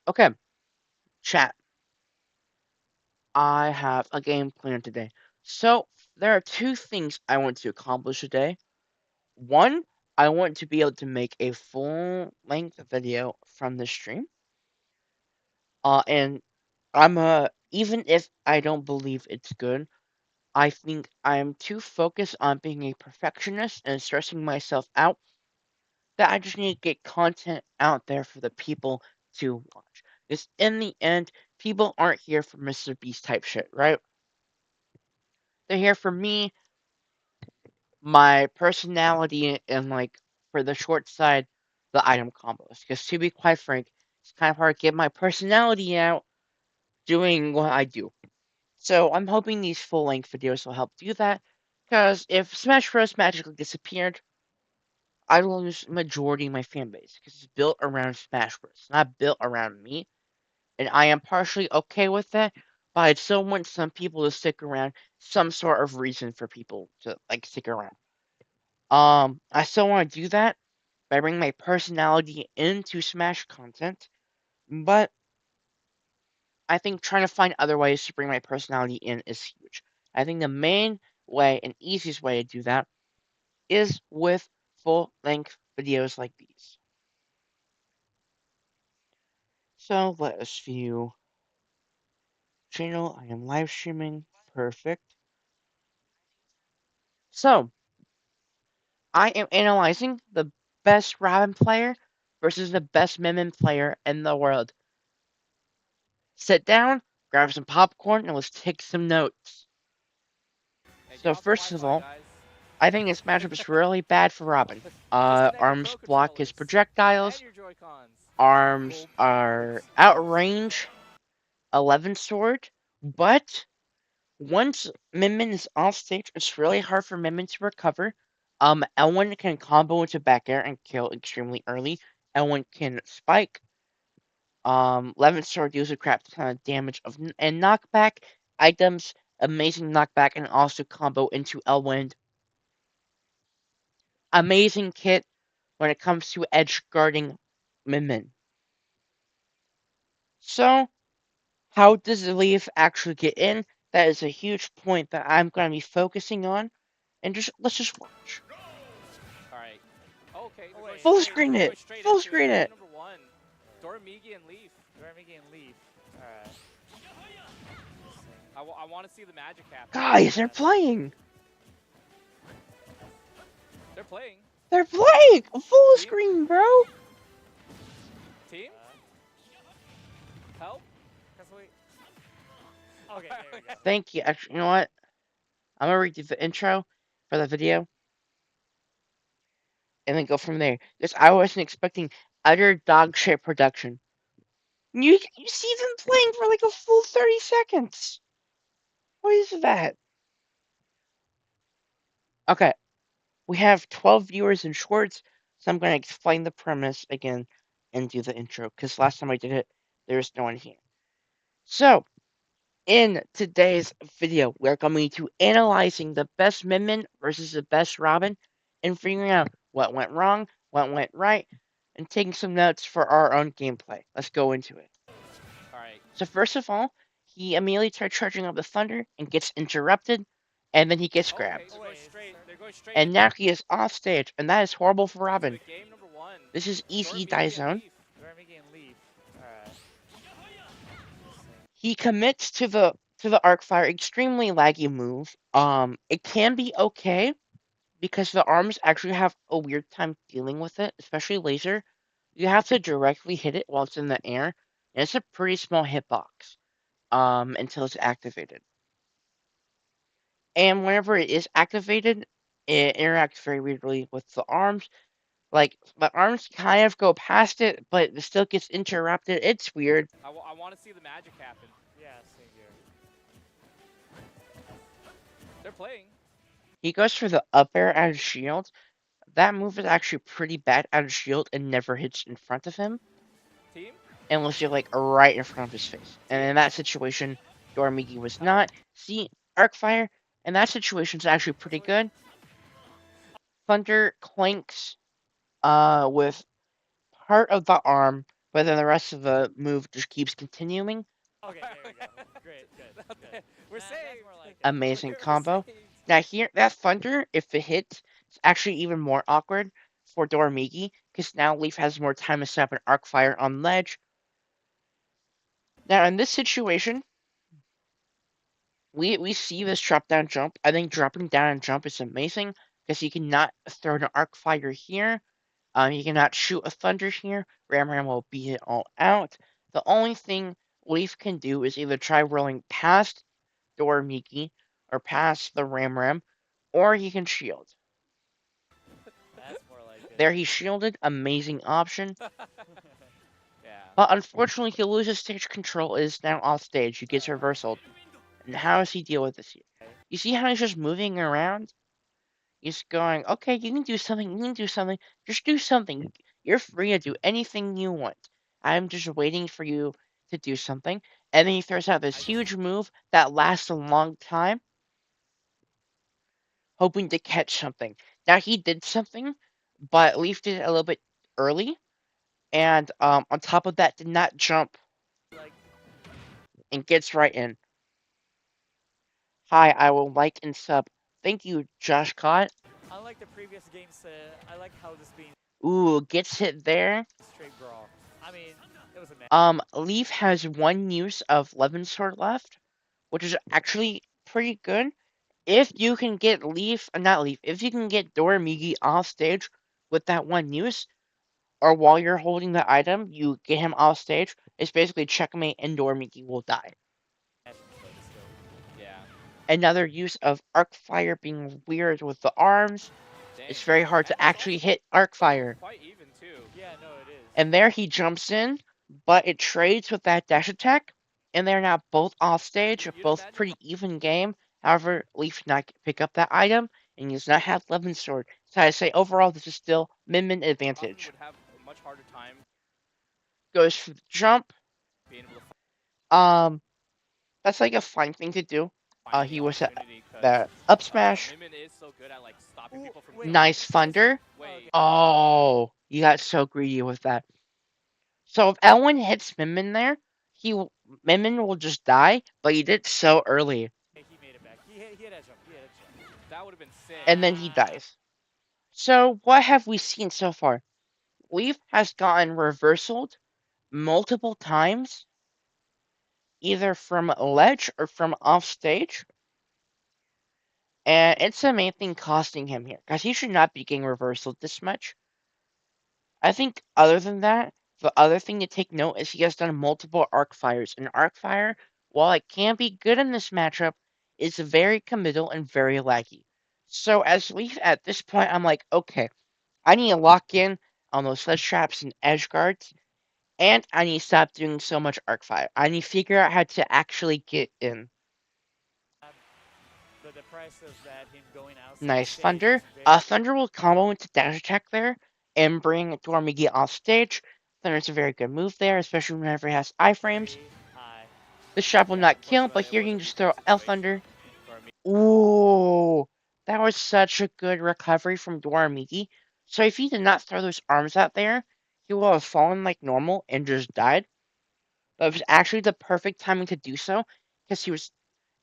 Okay, chat. I have a game plan today. So, there are two things I want to accomplish today. One, I want to be able to make a full-length video from the stream. And even if I don't believe it's good, I think I'm too focused on being a perfectionist and stressing myself out that I just need to get content out there for the people to watch. Because in the end, people aren't here for Mr. Beast type shit, right? They're here for me, my personality, and like for the short side, the item combos. Because to be quite frank, it's kind of hard to get my personality out doing what I do. So I'm hoping these full length videos will help do that. Because if Smash Bros. Magically disappeared, I'd lose majority of my fan base because it's built around Smash Bros. Not built around me. And I am partially okay with that, but I still want some people to stick around, some sort of reason for people to like stick around. I still want to do that by bringing my personality into Smash content, but I think trying to find other ways to bring my personality in is huge. I think the main way and easiest way to do that is with full length videos like these. So let us view channel. I am live streaming. Perfect. So I am analyzing the best Robin player versus the best Min player in the world. Sit down, grab some popcorn, and let's take some notes. Hey, get So off the first of Wi-Fi, all, guys. I think this matchup is really bad for Robin. Disconnect your Arms Pro block his controllers and projectiles. your Joy-Cons. Arms Cool. are outrange 11 sword, but once Min is off stage, it's really hard for Min to recover. Elwin can combo into back air and kill extremely early. Elwin can spike. Levin Sword deals a crap ton of damage and knockback items, amazing knockback, and also combo into Elwind. Amazing kit when it comes to edge guarding Min. So, how does the leaf actually get in? That is a huge point that I'm going to be focusing on, and let's just watch. All right. Okay, Oh, wait, Full wait. screen they're it. going straight Full into it. screen Game it. number one. Doramigi and Leaf. Dormigi and Leaf. Alright. I want to see the magic happen. Guys, they're Yes. playing. They're playing. They're playing. Full Team? screen, bro. Team? Help? Cause we. Okay, there we go. Thank you. Actually, you know what? I'm gonna read you the intro for the video and then go from there. Because I wasn't expecting utter dog shit production. You see them playing for like a full 30 seconds. What is that? Okay, we have 12 viewers in shorts, so I'm gonna explain the premise again and do the intro. Because last time I did it, there was no one here. So, in today's video, we're going to analyzing the best Min versus the best Robin and figuring out what went wrong, what went right, and taking some notes for our own gameplay. Let's go into it. All right. So first of all, he immediately starts charging up the thunder and gets interrupted, and then he gets Okay, grabbed. they're Oh, going wait. straight. They're going straight And into now it. he is off stage, and that is horrible for Into Robin. it. Game number one. This is easy die Doramigi and zone. Leaf. Dormigi and Leaf. Alright. He commits to the arc fire extremely laggy move. It can be okay because the arms actually have a weird time dealing with it, especially laser. You have to directly hit it while it's in the air, and it's a pretty small hitbox until it's activated. And whenever it is activated, it interacts very weirdly with the arms. Like the arms kind of go past it, but it still gets interrupted. It's weird. I want to see the magic happen. Yeah, same here. They're playing. He goes for the up air out of shield. That move is actually pretty bad out of shield and never hits in front of him Team? unless you're like right in front of his face. And Team? in that situation, Dormigi was Help? not. See, Arcfire in that situation is actually pretty good. Thunder clanks with part of the arm but then the rest of the move just keeps continuing. Okay, there we go. Great, good, good. We're That's saved. more like it. Amazing We're combo. saved. Now here, that Thunder, if it hits, it's actually even more awkward for Doramigi, because now Leaf has more time to set up an Arc Fire on ledge. Now in this situation, we see this drop down jump. I think dropping down and jump is amazing, because you cannot throw an Arc Fire here. You cannot shoot a Thunder here. Ram Ram will beat it all out. The only thing Leaf can do is either try rolling past Doramigi or past the Ram Ram, or he can shield. That's more like it. There he shielded, amazing option. Yeah. But unfortunately he loses stage control, is now off stage. He gets reversaled. And how does he deal with this here? You see how he's just moving around? He's going, okay, you can do something, you can do something, just do something. You're free to do anything you want. I'm just waiting for you to do something. And then he throws out this huge move that lasts a long time, hoping to catch something. Now he did something, but Leaf did it a little bit early, and on top of that, did not jump Like, and gets right in. Hi, I will like and sub. Thank you, Josh Cott. unlike the previous games, I like how this being Ooh, gets hit there. straight brawl. I mean, it was a match. Leaf has one use of Levin Sword left, which is actually pretty good. If you can get Leaf, not Leaf, if you can get Doramigi off stage with that one use, or while you're holding the item, you get him off stage, it's basically checkmate and Doramigi will die. Yeah. Another use of Arc Fire being weird with the arms. Dang. It's very hard to And it's actually also hit Arc Fire. quite even too. Yeah, no, it is. And there he jumps in, but it trades with that dash attack, and they're now both off stage, You'd both imagine pretty even game. However, Leaf did not pick up that item, and he does not have Levin Sword. So I say overall, this is still Min Robin advantage. would have a much harder time Goes for the jump. being able to That's like a fine thing to do. find He the was at opportunity 'cause, that up smash. Min is so good at like stopping Ooh, people from wait. killing. Nice Thunder. Wait. Oh, you got so greedy with that. So if Elwin hits Min there, Min will just die, but he did so early, He made it back. He had a jump. He had a jump. That would have been sick. and then he dies. So what have we seen so far? Leaf has gotten reversaled multiple times, either from ledge or from off stage. And it's the main thing costing him here, because he should not be getting reversaled this much. I think other than that, the other thing to take note is he has done multiple arc fires. And arc fire, while it can be good in this matchup, is very committal and very laggy. So as Leaf at this point, I'm like, okay, I need to lock in on those sledge traps and edge guards, and I need to stop doing so much arc fire. I need to figure out how to actually get in. The price of that, him going out. Nice Thunder. Thunder will combo into dash attack there and bring Doramigi off stage. Thunder's a very good move there, especially whenever he has iframes. The shot will not kill, but here you can just throw L Thunder. Ooh, that was such a good recovery from Doramigi. So if he did not throw those arms out there, he will have fallen like normal and just died. But it was actually the perfect timing to do so, because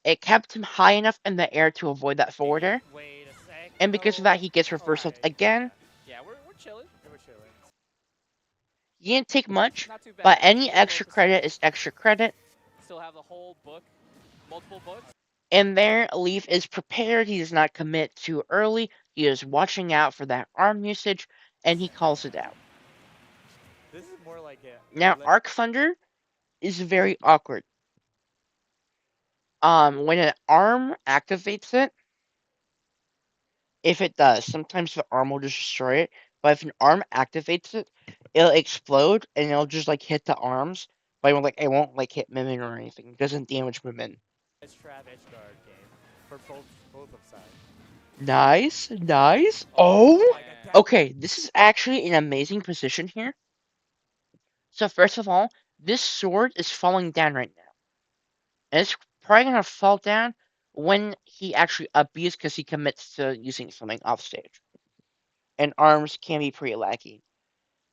it kept him high enough in the air to avoid that forward air. Wait a sec. And because of that, he gets reversaled again. Yeah, we're chilling. We're chilling. He didn't take much, Not too bad. but any Still extra focused. credit is extra credit. Still have the whole book, multiple books. And there, Leaf is prepared. He does not commit too early. He is watching out for that arm usage, and he calls it out. This is more like it. Now, Arc Thunder is very awkward. When an arm activates it, if it does, sometimes the arm will just destroy it. But if an arm activates it, it'll explode and it'll just like hit the arms. But it won't like hit Mimin or anything. It doesn't damage Mimin. It's trap edge guard game for both of sides. Nice, nice. Oh, man. okay. This is actually an amazing position here. So first of all, this sword is falling down right now, and it's probably gonna fall down when he actually upbeats because he commits to using something off stage. And arms can be pretty laggy.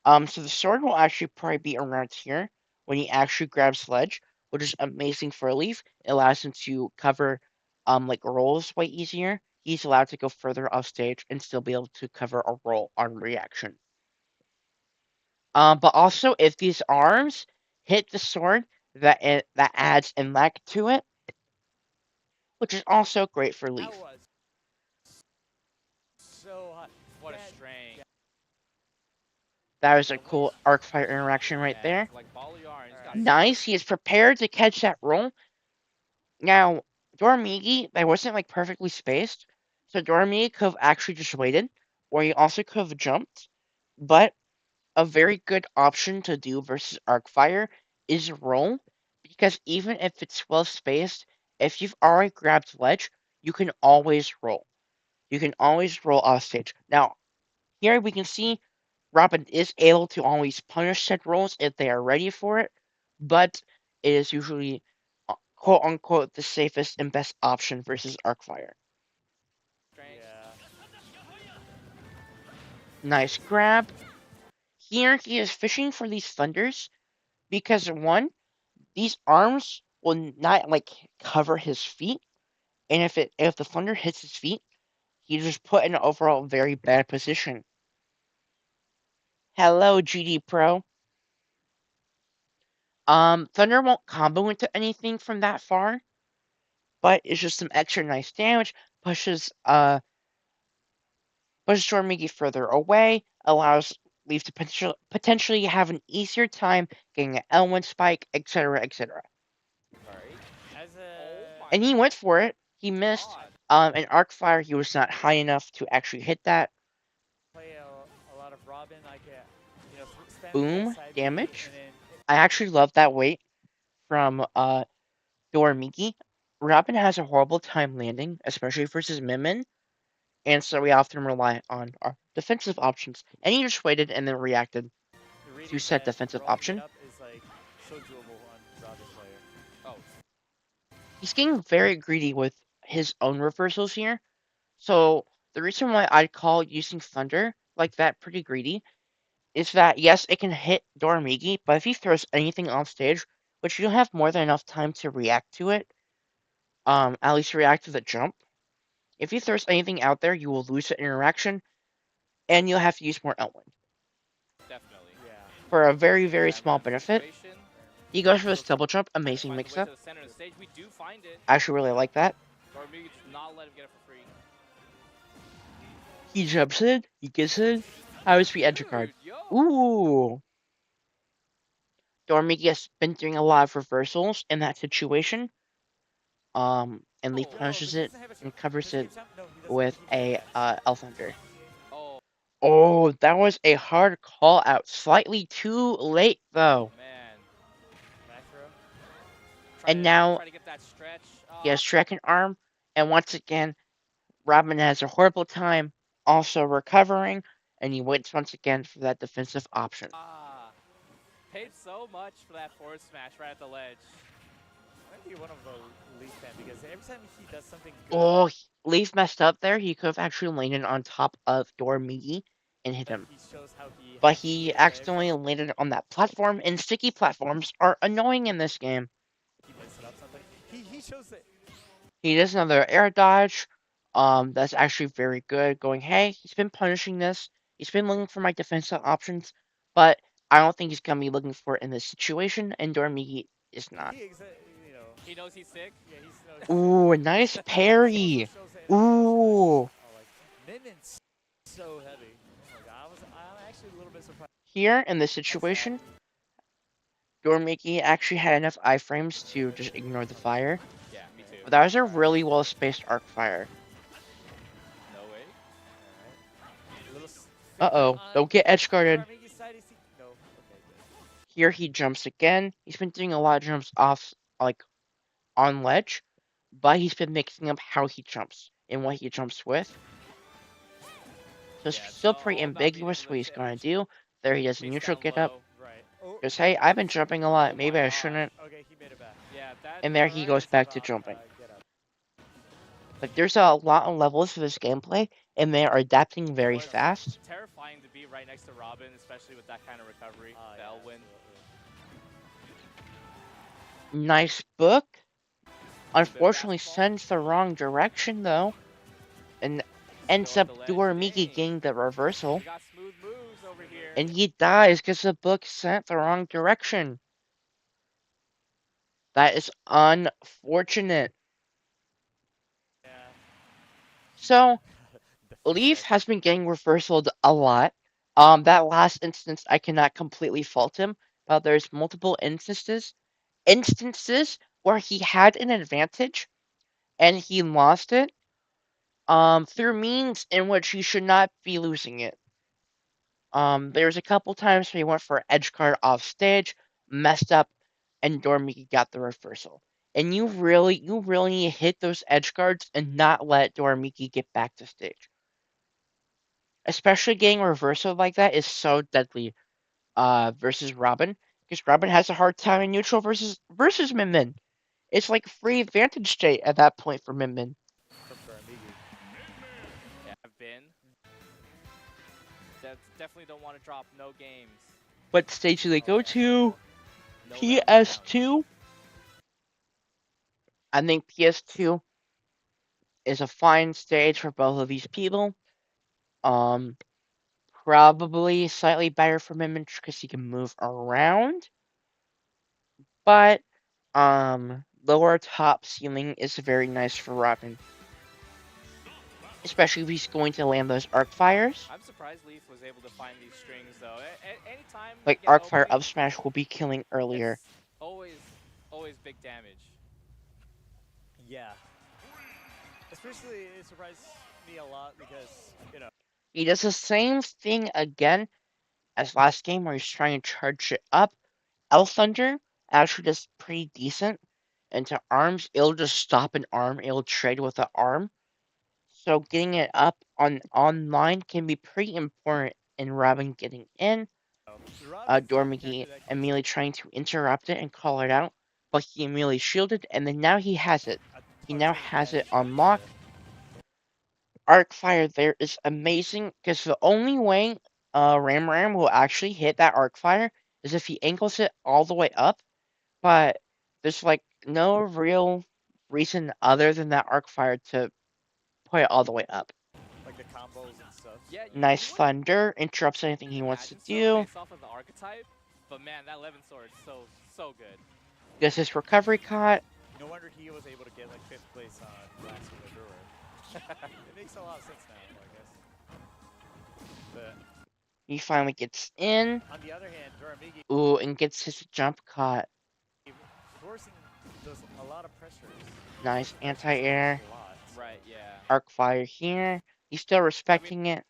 So the sword will actually probably be around here when he actually grabs ledge, which is amazing for Leaf. It allows him to cover like rolls way easier. He's allowed to go further off stage and still be able to cover a roll on reaction. But also if these arms hit the sword, that adds impact to it, which is also great for That Leaf. was so hot. What a That- strength. That was a cool Arcfire interaction right Yeah, there. like ball of yarn. He's got Alright. Nice. He is prepared to catch that roll. Now, Doramigi, that wasn't like perfectly spaced, so Doramigi could have actually just waited, or he also could have jumped. But a very good option to do versus Arcfire is roll, because even if it's well spaced, if you've already grabbed ledge, you can always roll. You can always roll off stage. Now, here we can see Robin is able to always punish said rolls if they are ready for it, but it is usually quote unquote the safest and best option versus Arcfire. strength. Yeah. Nice grab. Here he is fishing for these thunders because one, these arms will not like cover his feet, and if the thunder hits his feet, he's just put in an overall very bad position. Hello, GD Pro. Thunder won't combo into anything from that far, but it's just some extra nice damage. Pushes Stormigi further away, allows Leaf to potentially have an easier time getting an L1 spike, etc., etc. Alright. As a Oh my And he went for it. He missed. God. In Arcfire, he was not high enough to actually hit that. play a lot of Robin, like spam Boom, that side B, damage. and then I actually love that weight from Doramigi. Robin has a horrible time landing, especially versus Mimin, and so we often rely on our defensive options. And he just waited and then reacted. the reading To set that defensive Robin option. get up is like so doable on Robin's player. Oh. He's getting very greedy with his own reversals here. So the reason why I'd call using Thunder like that pretty greedy is that yes, it can hit Doramigi, but if he throws anything off stage, which you don't have more than enough time to react to it, at least react to the jump. If he throws anything out there, you will lose the interaction, and you'll have to use more Elwyn. Definitely. Yeah. For a very, very Yeah, small in that benefit, situation, he goes for this Those- double jump, trying to amazing find the way mix-up. to the center of the stage. We do find it. I actually really like that. Dormigi does not let him get it for free. He jumps in, he gets in. How is the edge card? Dude, yo. Ooh! Dormigi has been doing a lot of reversals in that situation. And Leaf Oh. punishes No, it doesn't have a and jump. covers Does he it have jump? No, he doesn't. with He doesn't a have jump. Thunder. Oh, Oh, that was a hard call out. Slightly too late though. man. Back throw. And now Try to get that stretch. he has second arm, and once again, Robin has a horrible time also recovering, and he waits once again for that defensive option. Paid so much for that forward smash right at the ledge. Might be one of the Leaf fan because every time he does something good, Oh, Leaf messed up there. He could have actually landed on top of Dormigi and hit him. he shows how he But has to he be accidentally landed on that platform, and sticky platforms are annoying in this game. he messed it up something. He shows it. He does another air dodge. That's actually very good. Going, hey, he's been punishing this. He's been looking for my defensive options, but I don't think he's gonna be looking for it in this situation, and Dormigi is not. He knows he's sick. Yeah, he's Ooh, nice parry. Ooh. like Mimin's so heavy. Oh my God, I'm actually a little bit surprised. Here in this situation, Dormigi actually had enough iframes to just ignore the fire. Yeah, me too. But that was a really well spaced arc fire. No way. Uh-oh, don't get edge guarded. No, okay, good. Here he jumps again. He's been doing a lot of jumps off, like, on ledge, but he's been mixing up how he jumps and what he jumps with. So it's Yeah, still it's pretty all about ambiguous being what he's lift going damage. to do. There he does a Face neutral down get up. low. Right. Oh, Goes, hey, I've been jumping a lot. Oh Maybe my I God. shouldn't. okay, he made it back. Yeah, that. And there he goes back to jumping. Get up. Like, there's a lot of levels to this gameplay, and they are adapting very Word of- fast. Terrifying to be right next to Robin, especially with that kind of recovery. The Yeah, Elwyn. absolutely. Nice book. Bit of Unfortunately, basketball. sends the wrong direction though, and ends Still at up the ledge. Dormigi Dang. getting the reversal, We got smooth moves over here. and he dies because the book sent the wrong direction. That is unfortunate. Yeah. So The Leaf set. has been getting reversaled a lot. That last instance I cannot completely fault him, but there's multiple instances where he had an advantage and he lost it. Through means in which he should not be losing it. There's a couple times where he went for edge guard off stage, messed up, and Dormigi got the reversal. And you really need to hit those edge guards and not let Dormigi get back to stage. Especially getting reversal like that is so deadly. Versus Robin, because Robin has a hard time in neutral versus Min Min. It's like free advantage state at that point for Min Min. From Dormigi. Yeah, I've been. Definitely don't want to drop no games. What stage do they go to? No PS2. I think PS2 is a fine stage for both of these people. Probably slightly better for Min Min because he can move around, but lower top ceiling is very nice for Robin. Especially if he's going to land those arc fires. I'm surprised Leaf was able to find these strings though. Anytime Like they get arc fire opening, up smash will be killing earlier. it's always big damage. Yeah. Especially, it surprised me a lot because, you know. He does the same thing again as last game where he's trying to charge it up. Elf Thunder actually does pretty decent. Into arms, it'll just stop an arm. It'll trade with an arm. So getting it up on online can be pretty important in Robin getting in. Dormigi immediately trying to interrupt it and call it out, but he immediately shielded, and then now he has it. He now has it on lock. Arc fire there is amazing because the only way Ram will actually hit that arc fire is if he angles it all the way up, but there's like no real reason other than that arc fire to put it all the way up. Like the combos and stuff. Yeah, Nice you thunder, interrupts anything he wants to imagine so do. based off of the archetype, but man, that Levin sword is so good. Gets his recovery caught. No wonder he was able to get like 5th place on last year with Brewer. It makes a lot of sense now, I guess. But He finally gets in. on the other hand, Dormigi Ooh, and gets his jump caught. forcing does a lot of pressures. Nice anti-air. Right, yeah. Arc fire here. He's still respecting it.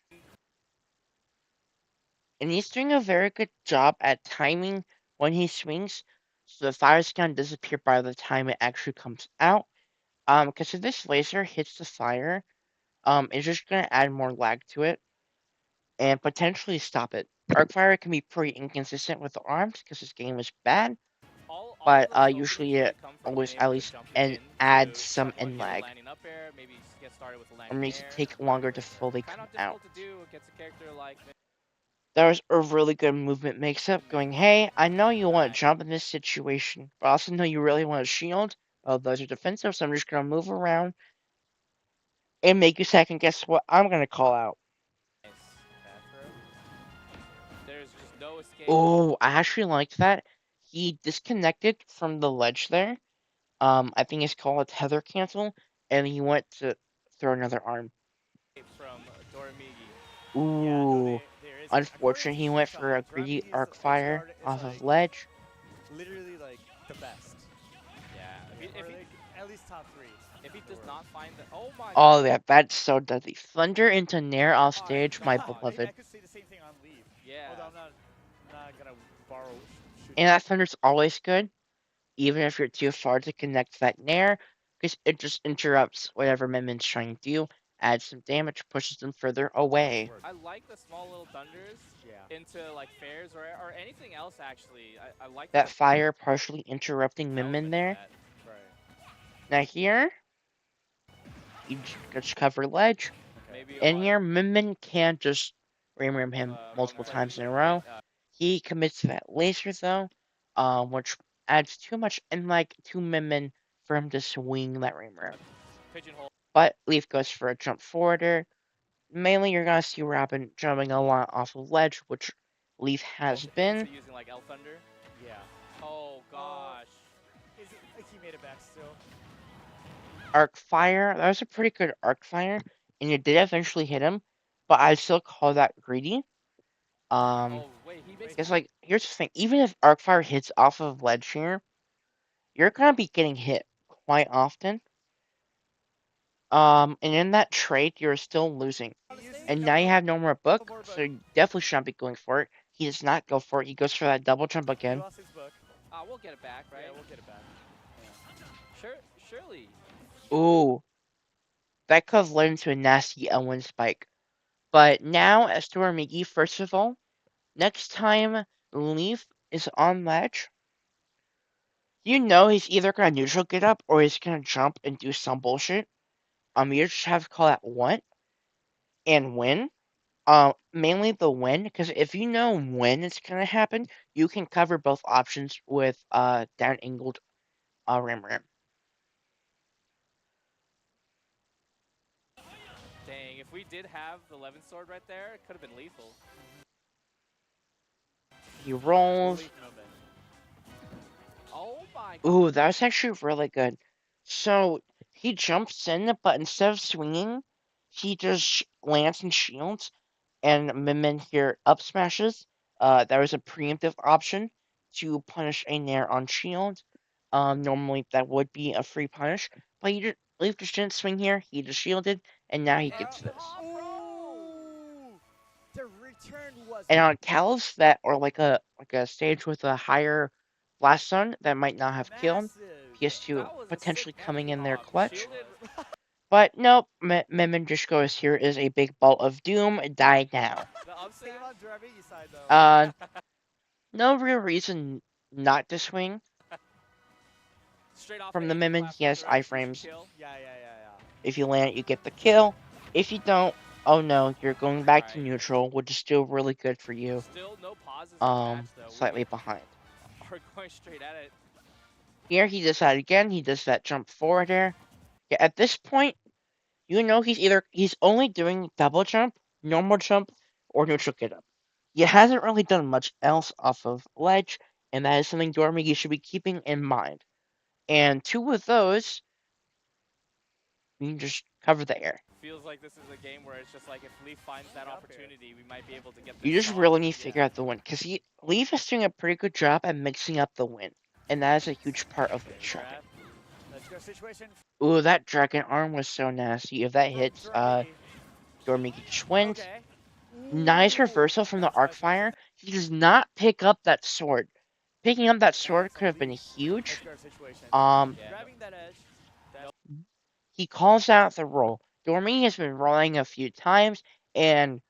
And he's doing a very good job at timing when he swings, so the fire's gonna disappear by the time it actually comes out. Because if this laser hits the fire, it's just gonna add more lag to it and potentially stop it. Arc fire can be pretty inconsistent with the arms because this game is bad, All but of those usually openings it really come from always being at able to least jump and in adds to some start in with lag. landing up air, maybe get started with a Or landing makes it air. take longer to fully Kind come of out. difficult to do against a character like That was a really good movement mix-up, going, hey, I know you want Right. to jump in this situation, but I also know you really want to shield. Oh, those are defensive, so I'm just going to move around and make you second guess what I'm going to call out. Nice. There's just no escape. Oh, I actually liked that. He disconnected from the ledge there. I think it's called a tether cancel, and he went to throw another arm. From Dormigi. Ooh, Yeah, no, there is. unfortunate he went for a greedy arc fire off of ledge. Literally like the best. Yeah. Or like at least top 3. If he does not find the my Oh, yeah, that's so deadly. Thunder into Nair off stage, my God. beloved. I could say the same thing on Leave. Yeah. Although I'm not gonna borrow. And that Thunder's always good, even if you're too far to connect that Nair, because it just interrupts whatever Min Min's trying to do, adds some damage, pushes them further away. I like the small little thunders into like fairs or anything else actually. I like That fire partially interrupting Min Min there. Right. Now here, you just cover ledge. Maybe a And lot here, Min can't just ram him multiple times in a row. He commits to that laser though, which adds too much like to Min for him to swing that ram. pigeonhole. But Leaf goes for a jump forwarder. Mainly, you're gonna see Robin jumping a lot off of ledge, which Leaf has been. Using like L Thunder. Yeah. Oh gosh. He made it back still. Arc Fire, that was a pretty good Arc Fire, and it did eventually hit him, but I'd still call that greedy. Oh wait, he basically. Because like, here's the thing, even if Arc Fire hits off of ledge here, you're gonna be getting hit quite often. And in that trade, you're still losing. And now you have no more book, so you definitely should not be going for it. He does not go for it. He goes for that double jump He again. lost his book. We'll get it back, right? Yeah, we'll get it back. Surely. Ooh. That could have led into a nasty L1 spike. But now, as to Migi, first of all, next time Leaf is on ledge, you know he's either gonna neutral get up or he's gonna jump and do some bullshit. You just have to call that what and when. Mainly the when, because if you know when it's gonna happen, you can cover both options with down angled ram. Dang, if we did have the Levin sword right there, it could have been lethal. He rolls. Oh my god. Ooh, that was actually really good. So he jumps in, but instead of swinging, he just lands and shields, and Min here up smashes. There was a preemptive option to punish a Nair on shield. Normally that would be a free punish, but he Leaf just didn't swing here. He just shielded, and now he gets this. Ooh, the return was. And on Calus that or like a stage with a higher blast zone that might not have killed, PS2 potentially coming in there clutch. But nope, Min just goes here is a big ball of doom. Die now. No real reason not to swing. Straight off From the Min, he has iframes. Yeah. If you land it, you get the kill. If you don't, oh no, you're going back to neutral, which is still really good for you. Still no pauses in the match, though. Slightly behind. Are going straight at it. Here he does that again. He does that jump forward there. Yeah, at this point, you know he's only doing double jump, normal jump, or neutral get up. He hasn't really done much else off of ledge, and that is something Dormigi should be keeping in mind. And two of those, you can just cover the air. Feels like this is a game where it's just like if Leaf finds that opportunity, we might be able to get this. You just really need to figure out the win, because Leaf is doing a pretty good job at mixing up the win, and that is a huge part of the track. Ooh, that dragon arm was so nasty. If that hits, Dormigi just wins. Nice reversal from the arc fire. He does not pick up that sword. Picking up that sword could have been huge. He calls out the roll. Dormigi has been rolling a few times, and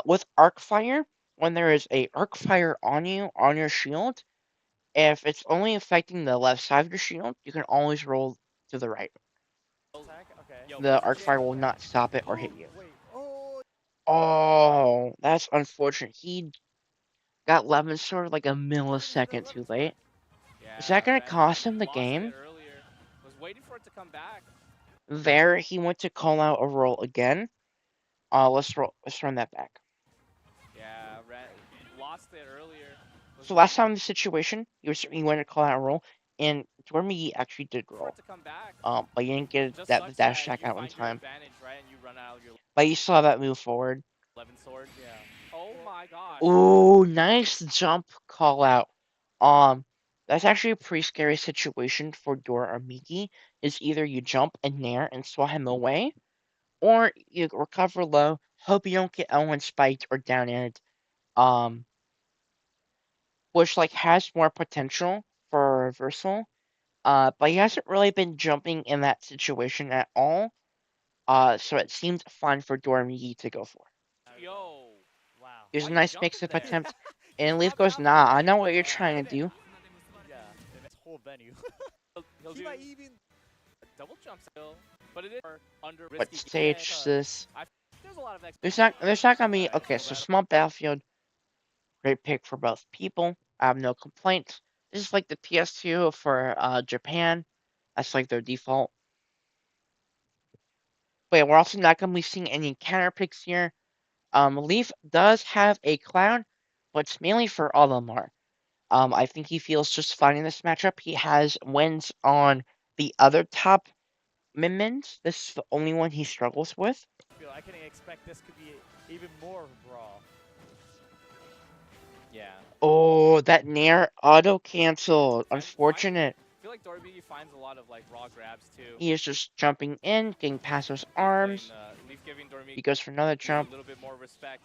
with arc fire, when there is a arc fire on you on your shield, if it's only affecting the left side of your shield, you can always roll to the right. The arc fire will not stop it or hit you. Oh, that's unfortunate. He got Levin sword like a millisecond too late. Is that gonna cost him the game? Was waiting for it to come back. There, he went to call out a roll again. Let's run that back. Yeah, lost it earlier. So last time in the situation, he went to call out a roll, and Dormigi actually did roll. But you didn't get the dash attack out in time. But you saw that move forward. Sword, yeah. Oh my gosh. Ooh, nice jump call out. That's actually a pretty scary situation for Dormigi. Is either you jump and nair and swat him away, or you recover low, hope you don't get L1 spiked or down ended. Which like has more potential for a reversal. But he hasn't really been jumping in that situation at all. So it seemed fun for Dormigi to go for. Yo, wow. Here's a nice mix-up attempt, and Leaf goes, nah, I know what you're trying to do. Yeah, in this whole venue. He'll do even a double jump still. but it is under What risky. stage is this? There's a lot of There's not gonna be Alright, okay. so So that small battlefield, great pick for both people. I have no complaints. This is like the PS2 for Japan. That's like their default. But yeah, we're also not gonna be seeing any counter picks here. Leaf does have a clown, but it's mainly for Olimar. I think he feels just fine in this matchup. He has wins on the other top Min-Mins. This is the only one he struggles with. I can expect this could be even more of a brawl. Yeah. Oh, that Nair auto canceled. Unfortunate. I feel like Doribigi finds a lot of like raw grabs too. He is just jumping in, getting past those arms. Leaf giving Doribigi He goes for another a jump. little bit more respect.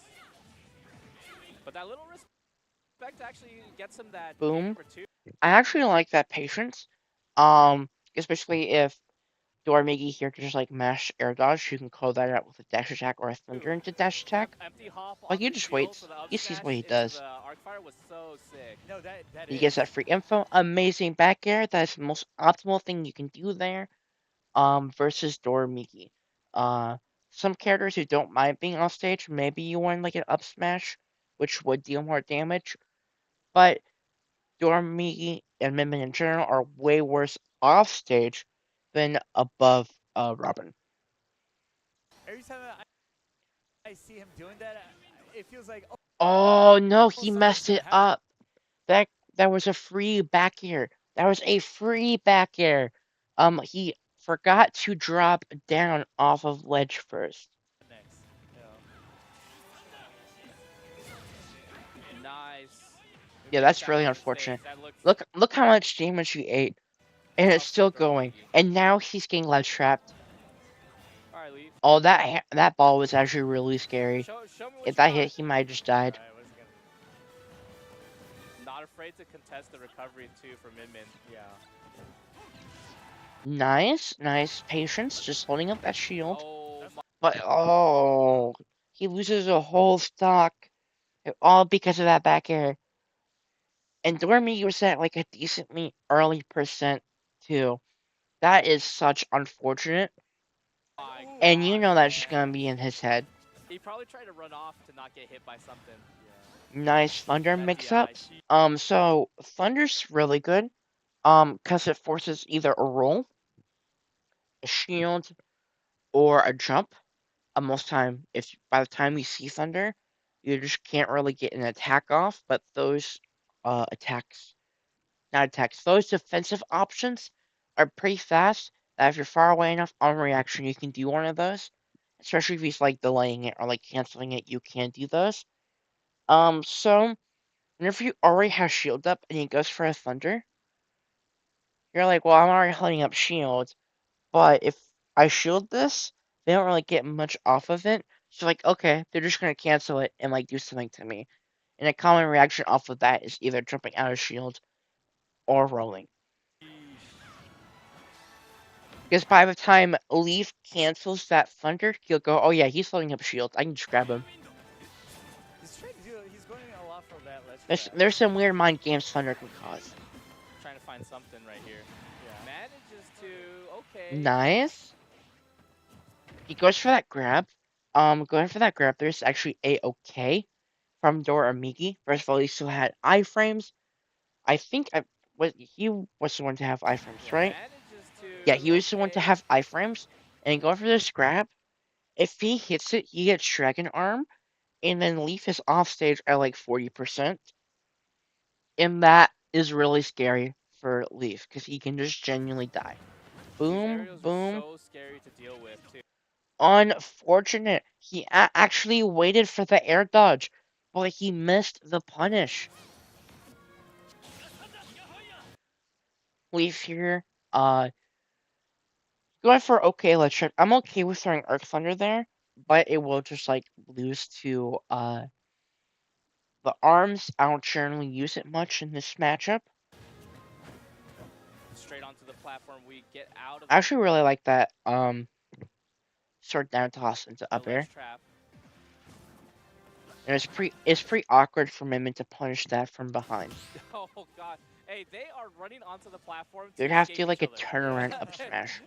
But that little respect actually gets him that Boom. game number 2. I actually like that patience. Especially if Dormigi here can just like mash air dodge, you can call that out with a dash attack or a thunder into dash attack. Empty hop Like, he onto just shield waits. for the up He sees smash what he into does. the arc fire was so sick. No, that He is. gets that free info. Amazing back air. That's the most optimal thing you can do there. Versus Dormigi. Some characters who don't mind being off stage, maybe you want like an up smash, which would deal more damage. But Dormigi and Min-Min in general are way worse off stage than above Robin. Every time I see him doing that, it feels like, Oh no, he something's messed gonna it happen. up. That was a free back air. That was a free back air. He forgot to drop down off of ledge first. Next, Nice. Yeah, that's really unfortunate. That looks Look how much damage he ate, and it's tough for still going. Dormigi. And now he's getting ledge trapped. Alright, Leaf. Oh, that ball was actually really scary. Show me what If you that got. hit, he might have just died. Alright, what's he gonna do? Not afraid to contest the recovery too for Min-Min. Yeah. Nice patience, just holding up that shield. Oh, But oh, he loses a whole stock, all because of that back air. And Dormy was at like a decently early percent too. That is such unfortunate. my And you know gosh, that's just man. gonna be in his head. He probably tried to run off to not get hit by something. Nice Thunder That mix-ups. DI. So Thunder's really good. Cause it forces either a roll, a shield, or a jump. Most time, if by the time you see Thunder, you just can't really get an attack off. But those those defensive options are pretty fast. That if you're far away enough on reaction, you can do one of those. Especially if he's like delaying it or like canceling it, you can do those. So whenever you already have shield up and he goes for a thunder, you're like, well, I'm already holding up shield, but if I shield this, they don't really get much off of it. So like, okay, they're just gonna cancel it and like do something to me. And a common reaction off of that is either jumping out of shield or rolling. Because by the time Leaf cancels that thunder, he'll go, oh yeah, he's loading up shield. I can just grab him. He's going a lot for that ledge grab. There's some weird mind games thunder can cause. Trying to find something right here. Yeah. Manages to. Okay. Nice. He goes for that grab. Going for that grab, there's actually a-okay from Dormigi. First of all, he still had iframes. I think he was the one to have iframes, right? Manages to. Yeah, he was the one to have iframes. And going for this grab, if he hits it, he gets Dragon Arm, and then Leaf is off stage at like 40%. And that is really scary for Leaf, because he can just genuinely die. Boom, boom. So scary to deal with too. Unfortunate. He actually waited for the air dodge, but he missed the punish. Leaf here, going for okay, let's check. I'm okay with throwing Arc Thunder there, but it will just like lose to the arms. I don't generally use it much in this matchup. Straight onto the platform, we get out of I actually really like that sword down toss into the up air. ledge trap. And it's pretty awkward for Min-Min to punish that from behind. Oh god. Hey, they are running onto the platform. You'd have to do escape like a each other. turnaround up smash.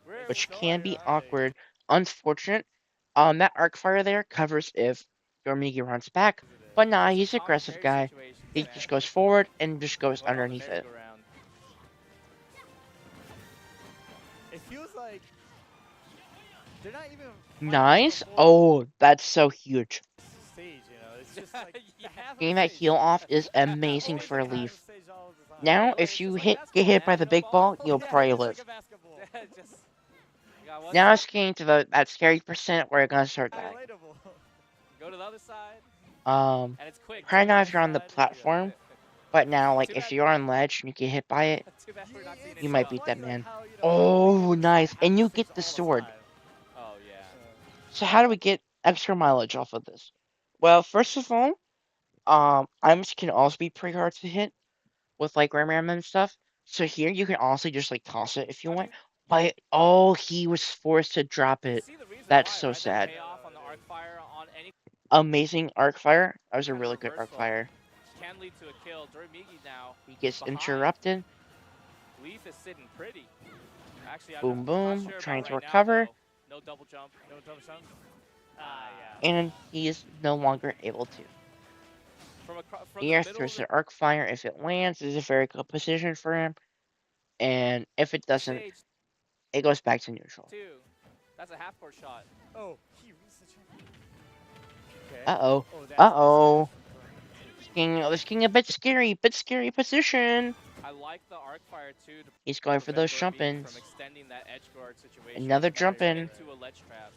We're which so can be ironic. awkward. Unfortunate. That arc fire there covers if Dormigi runs back, but nah, there's some he's an common aggressive parry guy. situations, He man. just goes forward and just goes Going on the underneath it. merry-go-round. It feels like they're not even Nice. before Oh, that's so huge. stage, you know. It's just like Yeah. the half of Getting the that stage. heal off is It's amazing always for like half Leaf. the stage all the time. Now, Like, if it's you just like get hit by basketball, the man. big No ball, you'll Yeah, probably just live. like a basketball. Just you got one Now step, it's getting to that scary percent where you're gonna start dying. Relatable. go to the other side, Um, and it's quick probably too. not if you're on the Side, there you go. platform, but now, like, Too if bad. you're on ledge and you get hit by it, Too bad we're not seeing It's you any so might jump. beat that funny, like, man. how, you know, Oh, Leaf is, like, nice. half And you stage get the all sword. time. Oh yeah. So how do we get extra mileage off of this? Well, first of all, items can also be pretty hard to hit with like Ram and stuff. So here you can also just like toss it if you want. But oh, he was forced to drop You it. see the reason That's why, so right? sad. That payoff on the arc fire on any Amazing arc fire. That was a kind of really good arc reversal fire. can lead to a kill. Dormigi now He gets behind. interrupted. Leaf is sitting pretty. Actually, Boom, I'm boom. not sure Trying about to right now, recover. though. No double jump. No double jump. Yeah. And he is no longer able to. From the Here middle throws of the arc fire. If it lands, is a very good position for him. And if it the doesn't, stage it goes back to neutral. too. That's a half court shot. Oh, he reached the champion. Okay. Uh-oh. Oh, Uh-oh. that's This getting a bit scary position. I like the arc fire too to He's going for prevent those Dormigi jump-ins. from extending that edge guard situation. Another and jump in. into a ledge trap.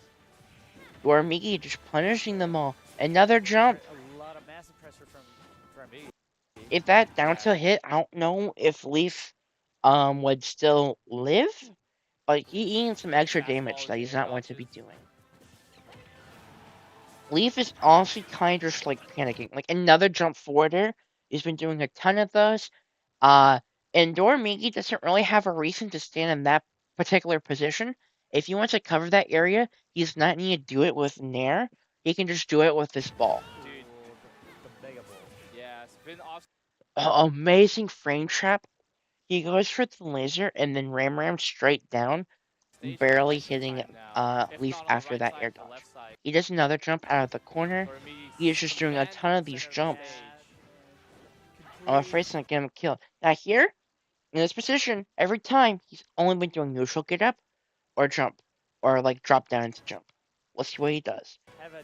Dormigi just punishing them all. Another jump. A lot of massive pressure from me. If that down tilt hit, I don't know if Leaf would still live, but he eating some extra Fastball damage is that he's getting not going to be dodges. doing. Leaf is honestly kind of just like panicking. Like another jump forward there. He's been doing a ton of those. And Dormigi doesn't really have a reason to stand in that particular position. If he wants to cover that area, he's not need to do it with Nair. He can just do it with this ball. Dude. The mega ball. Yeah, spin off. Amazing frame trap. He goes for the laser and then ram straight down, Stage barely quite some hitting time now. If Leaf not on the after right that side, air to the dodge. left side. He does another jump out of the corner. Dormigi He is just doing a ton of these jumps. I'm afraid it's not getting him killed. Now here, in this position, every time he's only been doing neutral get up or jump, or like drop down to jump. Let's see what he does.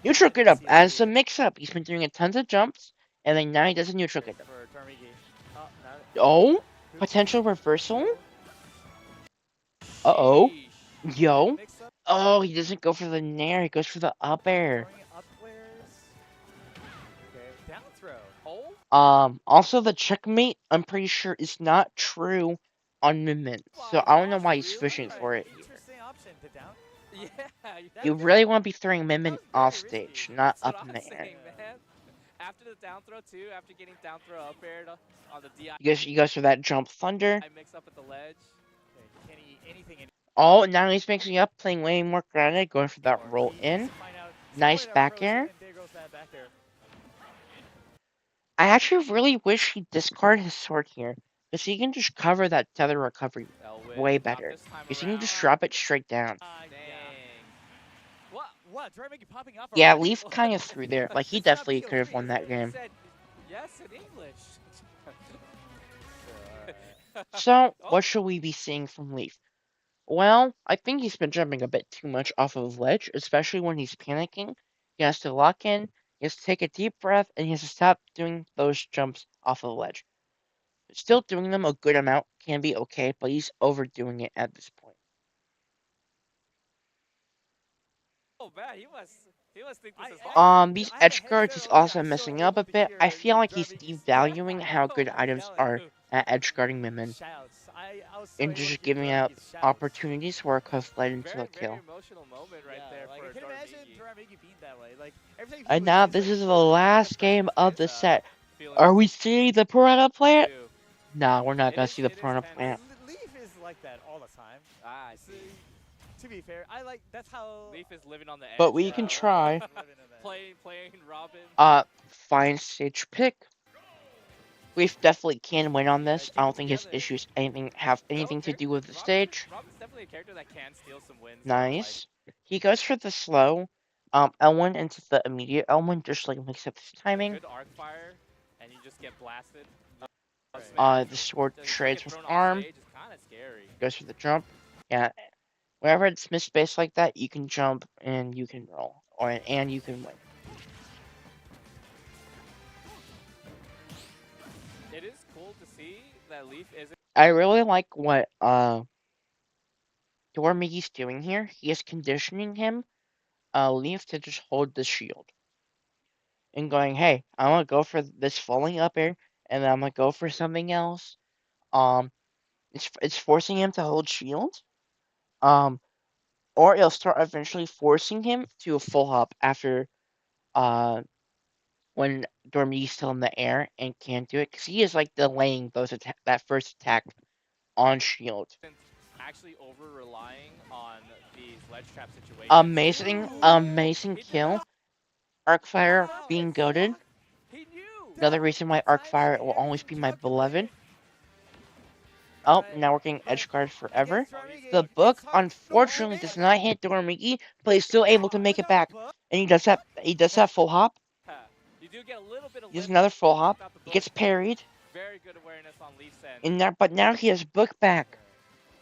Neutral get up as a mix up. He's been doing a tons of jumps, and then now he does a neutral get up. For Dormigi. Oh, potential reversal. Uh-oh. Sheesh. Yo. Mix up, Oh, he doesn't go for the nair. He goes for the up air. throwing up squares. Okay, down throw. Oh, Also the checkmate, I'm pretty sure is not true on Mimmin. So I don't know why he's fishing for it. Interesting option to down. yeah. You really want to be throwing Mimmin That was very off risky. stage, not That's what up in I'm the air. saying, man. After the down throw too, after getting down throw up air on the DI He goes for that jump thunder. mix up at the ledge. Okay, can't eat anything in Oh, now he's mixing up, playing way more grounded, going for that roll He needs in. to find out- Nice somewhere that back frozen, air. and there goes that back air. I actually really wish he discarded his sword here, because he can just cover that tether recovery Elwin, way not better. this time Because he can just around. drop it straight down. Dang. What? Dormigi popping off Yeah, already? Leaf kind of threw there. Like, he It's not definitely could have POV, won that is it? He game. said yes in English. So, Oh. what should we be seeing from Leaf? Well, I think he's been jumping a bit too much off of ledge, especially when he's panicking. He has to lock in, he has to take a deep breath, and he has to stop doing those jumps off of the ledge. Still doing them a good amount can be okay, but he's overdoing it at this point. Oh man, he must think this is hard. These I have a edge head guards start is on also that, so messing up a able to bit. hear I feel like he's Dormigi's- devaluing how good Oh, items yelling. are at edge guarding Mimmin, Shouts. I was so and able to just hear giving out Dormigi's shouts. opportunities where it could have led into Very, a kill. very emotional moment right Yeah, there like, for I can imagine Dormigi. Dormigi being that way. Like, every time he And would now say this something, is the he would last press game his of the hands up. set. Feeling Are we seeing the Piranha Plant? too. Nah, we're not It gonna is- see the it is Piranha tense. Plant. Leaf is like that all the time. I So, see. to be fair, I like that's how. Leaf is living on the edge. But we bro. can try. playing Robin. Fine stage pick. Leaf definitely can win on this. keep I it don't think his together. issues have anything to do with the stage. Robin's definitely definitely a character that can steal some wins. Nice. He goes for the slow L1 into the immediate L1, just like mix up his Like, timing. good arc fire, and you just get blasted. Right. Smash. The sword You trades get with thrown off arm, stage. It's kind of scary. goes for the jump. Yeah, whenever it's misspaced like that, you can jump and you can roll, and you can win. It is cool to see that Leaf isn't. I really like what Dormigi's doing here. He is conditioning him, Leaf, to just hold the shield. And going, hey, I'm gonna go for this falling up air, and then I'm gonna go for something else. It's forcing him to hold shield. Or it'll start eventually forcing him to a full hop after when Dormigi's still in the air and can't do it, because he is like delaying that first attack on shield. Actually over relying on these ledge trap situations. Amazing He did kill. not. Arcfire Wow, being it's goaded. He knew. Another reason why Arcfire will always be my beloved. Oh, now we're getting edge guard forever. The book unfortunately does not hit Dormigi, but he's still able to make it back. And he does that full hop. You do get a little bit of He does lift another full hop. without the He book. gets parried. Very good awareness on Leaf's end. But now he has book back.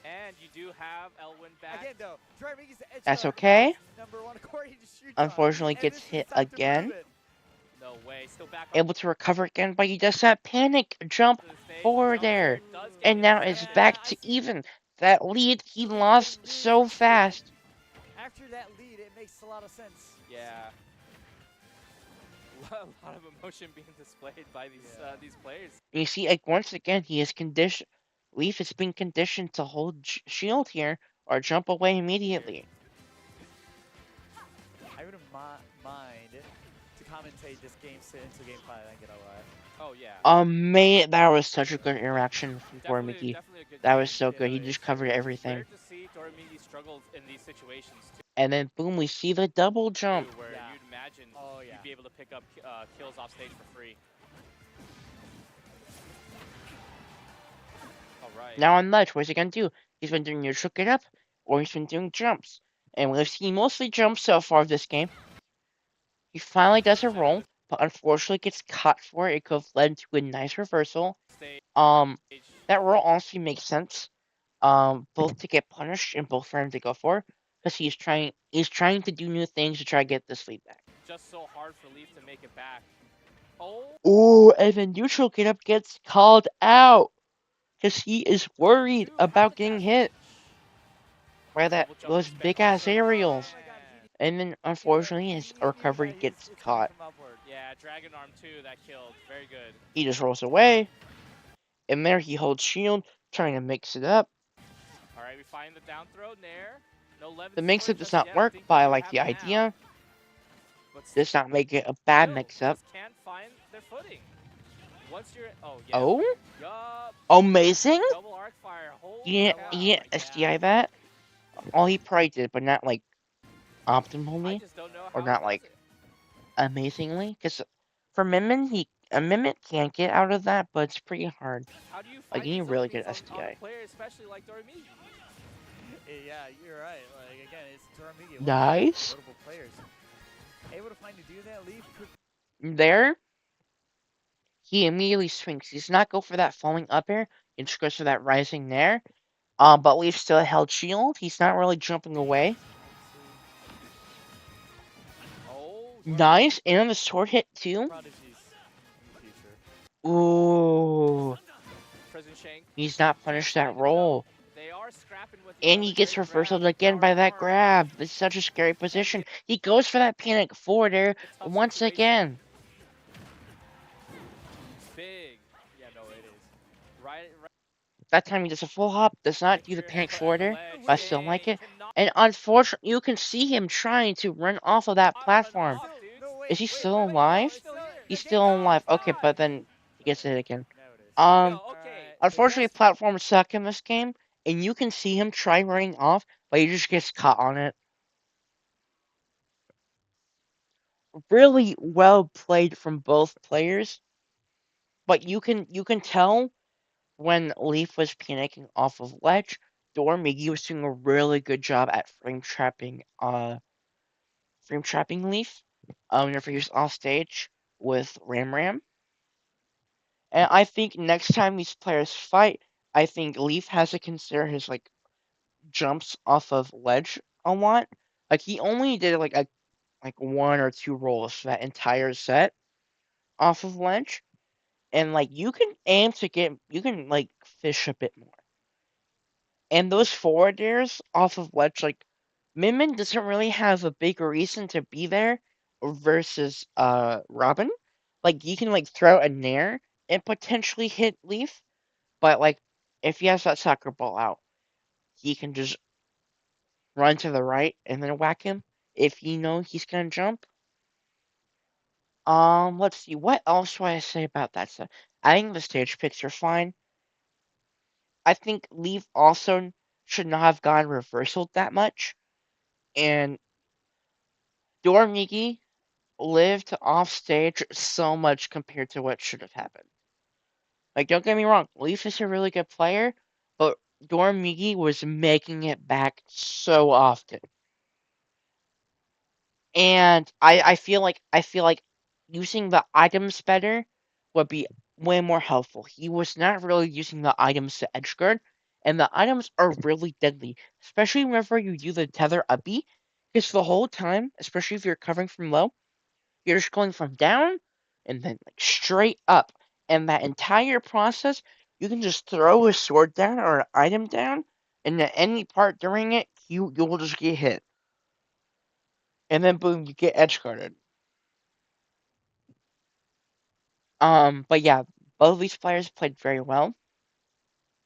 And you do have Elwin back. Again, though, Dormigi's edge That's guard okay. is #1 according to Shuton, Unfortunately and gets this is hit time to prove again. it. No way. Still back on Able to recover again, but he does that panic jump the stage. forward Jump there. forward does get And now it's intercepted. back to even. That lead he lost so fast. After that lead, it makes a lot of sense. Yeah. A lot of emotion being displayed by these players. You see, like once again, he is conditioned. Leaf is being conditioned to hold shield here or jump away immediately. I wouldn't mind to commentate this game into game 5 and get a live. Oh yeah. That was such a good interaction from Dormigi. Definitely a good That game. was so Yeah, good. He no, just it's covered so good. everything. Rare to see Dormigi struggles in these situations too. And then boom, we see the double jump. Where Yeah. you'd imagine Oh, yeah. you'd be able to pick up kills off stage for free. All right. Now on ledge, what's he gonna do? He's been doing neutral get up, or he's been doing jumps. And we've seen mostly jumps so far this game. He finally does a roll, but unfortunately gets caught for it. It could have led to a nice reversal. Stage. That roll honestly makes sense. Both to get punished and both for him to go for, because he's trying to do new things to try to get this lead back. Just so hard for Leaf to make it back. Oh. Ooh, and then neutral get up gets called out, because he is worried about getting hit by those big ass aerials. And then unfortunately his recovery gets caught. Yeah, Dragon Arm 2 that killed. Very good. He just rolls away. And there he holds shield, trying to mix it up. Alright, we find the down throw, Nair. No Levin The mix sword up does just not yet. work, Think but I we like have the it now. idea. But Does not make it a bad still, mix up. just can't find their footing. Once you're yeah. Oh, Yup. amazing! Double arc fire. Holy He cow. didn't SDI that. All he probably did, but not like I optimally just don't know or how not he like does it. amazingly. Because for Mimic, a Mimic can't get out of that, but it's pretty hard. How do you Like, find you need these really openings good on SDI. players, especially like Dormigi? Yeah, you're right. Like again, it's Dormigi. one of the Nice. Notable players. Able to find to do that. Leaf could There, he immediately swings. He does not go for that falling up air. He just goes for that rising there. But we've still held shield. He's not really jumping away. Oh, Nice. And on the sword hit too. prodigies in the future. Ooh. Prison Shank. He's not punished that roll. They are scrapping with And he gets reversaled again by that grab. This is such a scary position. He goes for that panic forward air once again. Big. Yeah, no, it is. Right. That time he does a full hop, does not do the panic forward air, but I still like it. And unfortunately, you can see him trying to run off of that platform. Is he still alive? He's still alive. Okay, but then he gets it again. Unfortunately, platforms suck in this game, and you can see him try running off, but he just gets caught on it. Really well played from both players, but you can tell when Leaf was panicking off of ledge Dormigi was doing a really good job at frame trapping Leaf. Whenever he was off stage with Ram Ram. And I think next time these players fight, I think Leaf has to consider his like jumps off of ledge a lot. Like he only did like one or two rolls for that entire set off of ledge. And like you can aim to get you can like fish a bit more. And those forward airs off of ledge, like Min Min doesn't really have a big reason to be there versus Robin. Like you can like throw a nair and potentially hit Leaf, but like if he has that soccer ball out, he can just run to the right and then whack him if you know he's gonna jump. Let's see, what else do I say about that stuff? I think the stage picks are fine. I think Leaf also should not have gone reversal that much. And Dormigi lived off stage so much compared to what should have happened. Like, don't get me wrong, Leaf is a really good player, but Dormigi was making it back so often. And I feel like using the items better would be way more helpful. He was not really using the items to edge guard, and the items are really deadly, especially whenever you do the tether up B, because the whole time, especially if you're covering from low, you're just going from down and then like straight up, and that entire process, you can just throw a sword down or an item down, and at any part during it, you will just get hit, and then boom, you get edge guarded. But yeah, both of these players played very well,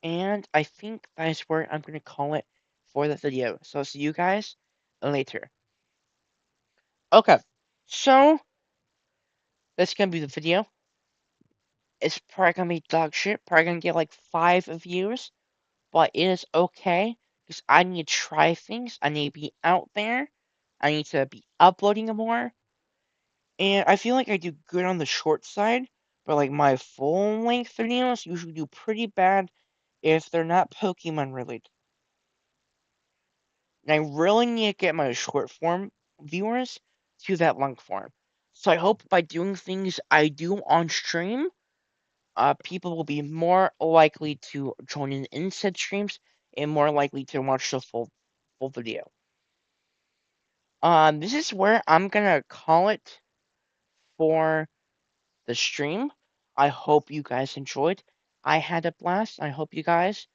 and I think that is where I'm gonna call it for the video. So I'll see you guys later. Okay, so that's gonna be the video. It's probably gonna be dog shit. Probably gonna get like 5 views, but it is okay because I need to try things. I need to be out there. I need to be uploading more, and I feel like I do good on the short side, but like my full length videos usually do pretty bad if they're not Pokemon related. And I really need to get my short form viewers to that long form. So I hope by doing things I do on stream, people will be more likely to join in said streams and more likely to watch the full video. This is where I'm gonna call it for the stream. I hope you guys enjoyed. I had a blast. I hope you guys